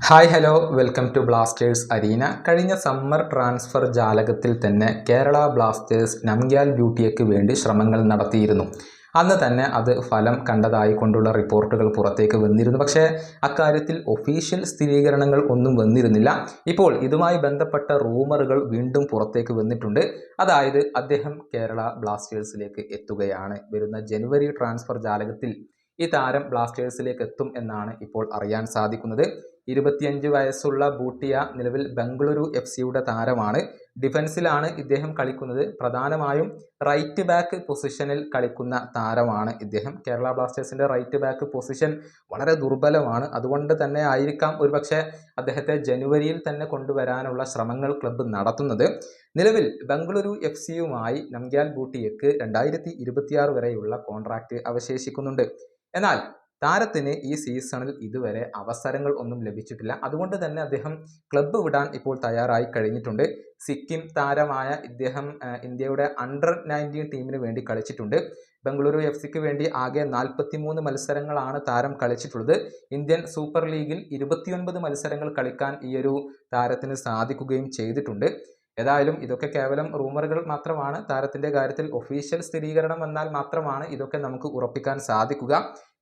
Hi hello welcome to Blasters arena. കഴിഞ്ഞ summer transfer ജാലകത്തിൽ തന്നെ കേരള ബ്ലാസ്റ്റേഴ്സ് നംഗ്യാൽ ബ്യൂട്ടിയയ്ക്ക് വേണ്ടി ശ്രമങ്ങൾ നടത്തിയിരുന്നു. അന്ന് തന്നെ അത് ഫലം കണ്ടതായിക്കൊണ്ടുള്ള റിപ്പോർട്ടുകൾ പുറത്തേക്ക് വന്നിരുന്നു. പക്ഷേ അക്കാര്യത്തിൽ ഒഫീഷ്യൽ സ്ഥിരീകരണങ്ങൾ ഒന്നും വന്നിരുന്നില്ല. ഇപ്പോൾ ഇതുമായി ബന്ധപ്പെട്ട റൂമറുകൾ വീണ്ടും പുറത്തേക്ക് വന്നിട്ടുണ്ട്. അതായത് അദ്ദേഹം കേരള ബ്ലാസ്റ്റേഴ്സിലേക്ക് എത്തുകയാണ്. വരുന്ന ജനുവരി ട്രാൻസ്ഫർ ജാലകത്തിൽ ഈ താരം ബ്ലാസ്റ്റേഴ്സിലേക്ക് എത്തും എന്നാണ് ഇപ്പോൾ അറിയാൻ സാധിക്കുന്നത്. 25 വയസ്സുള്ള ബൂട്ടിയ നിലവിൽ ബംഗളൂരു FC താരമാണ്. ഡിഫൻസിലാണ് ഇദ്ദേഹം കളിക്കുന്നത്. പ്രധാനമായും റൈറ്റ് ബാക്ക് പൊസിഷനിൽ കളിക്കുന്ന താരമാണ് ഇദ്ദേഹം. കേരള ബ്ലാസ്റ്റേഴ്സിന്റെ റൈറ്റ് ബാക്ക് പൊസിഷൻ വളരെ ദുർബലമാണ്. അതുകൊണ്ട് തന്നെ ആയിരിക്കാം ഒരുപക്ഷെ അദ്ദേഹത്തെ ജനുവരിയിൽ തന്നെ കൊണ്ടുവരാനുള്ള ശ്രമങ്ങൾ ക്ലബ്ബ് നടത്തുന്നത്. നിലവിൽ ബംഗളൂരു FC നംഗ്യാൽ ബൂട്ടിയയ്ക്ക് 2026 വരെയുള്ള കോൺട്രാക്റ്റ് അവശേഷിക്കുന്നുണ്ട്. എന്നാൽ താരത്തിന് ഈ സീസണിൽ ഇതുവരെ അവസരങ്ങൾ ഒന്നും ലഭിച്ചിട്ടില്ല. അതുകൊണ്ട് തന്നെ അദ്ദേഹം ക്ലബ്ബ് വിടാൻ ഇപ്പോൾ തയ്യാറായി കഴിഞ്ഞിട്ടുണ്ട്. സിക്കിം താരമായ ഇദ്ദേഹം ഇന്ത്യയുടെ അണ്ടർ-19 ടീമിന് വേണ്ടി കളിച്ചിട്ടുണ്ട്. ബംഗളൂരു FC വേണ്ടി ആകെ 43 മത്സരങ്ങളാണ് താരം കളിച്ചിട്ടുള്ളത്. ഇന്ത്യൻ സൂപ്പർ ലീഗിൽ 29 മത്സരങ്ങൾ കളിക്കാൻ ഈയൊരു താരത്തിന് സാധിക്കുകയും ചെയ്തിട്ടുണ്ട്. ഏതായാലും ഇതൊക്കെ കേവലം റൂമറുകൾ മാത്രമാണ്. താരത്തിന്റെ കാര്യത്തിൽ ഒഫീഷ്യൽ സ്ഥിരീകരണം വന്നാൽ മാത്രമാണ് ഇതൊക്കെ നമുക്ക് ഉറപ്പിക്കാൻ സാധിക്കുക.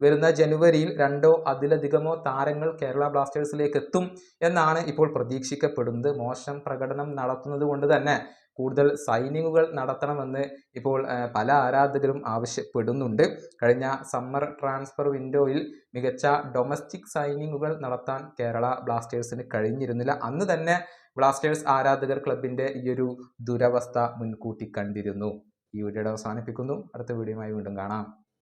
വരുന്ന ജനുവരിയിൽ 2 അതിലധികമോ താരങ്ങൾ കേരള ബ്ലാസ്റ്റേഴ്സിലേക്ക് എത്തും എന്നാണ് ഇപ്പോൾ പ്രതീക്ഷിക്കപ്പെടുന്നത്. മോശം പ്രകടനം നടത്തുന്നത് കൊണ്ട് തന്നെ കൂടുതൽ സൈനിങ്ങുകൾ നടത്തണമെന്ന് ഇപ്പോൾ പല ആരാധകരും ആവശ്യപ്പെടുന്നുണ്ട്. കഴിഞ്ഞ സമ്മർ ട്രാൻസ്ഫർ വിൻഡോയിൽ മികച്ച ഡൊമസ്റ്റിക് സൈനിങ്ങുകൾ നടത്താൻ കേരള ബ്ലാസ്റ്റേഴ്സിന് കഴിഞ്ഞിരുന്നില്ല. അന്ന് തന്നെ ബ്ലാസ്റ്റേഴ്സ് ആരാധകർ ക്ലബിന്റെ ഈയൊരു ദുരവസ്ഥ മുൻകൂട്ടി കണ്ടിരുന്നു. ഈ വീഡിയോയുടെ അവസാനിപ്പിക്കുന്നു. അടുത്ത വീഡിയോയുമായി വീണ്ടും കാണാം.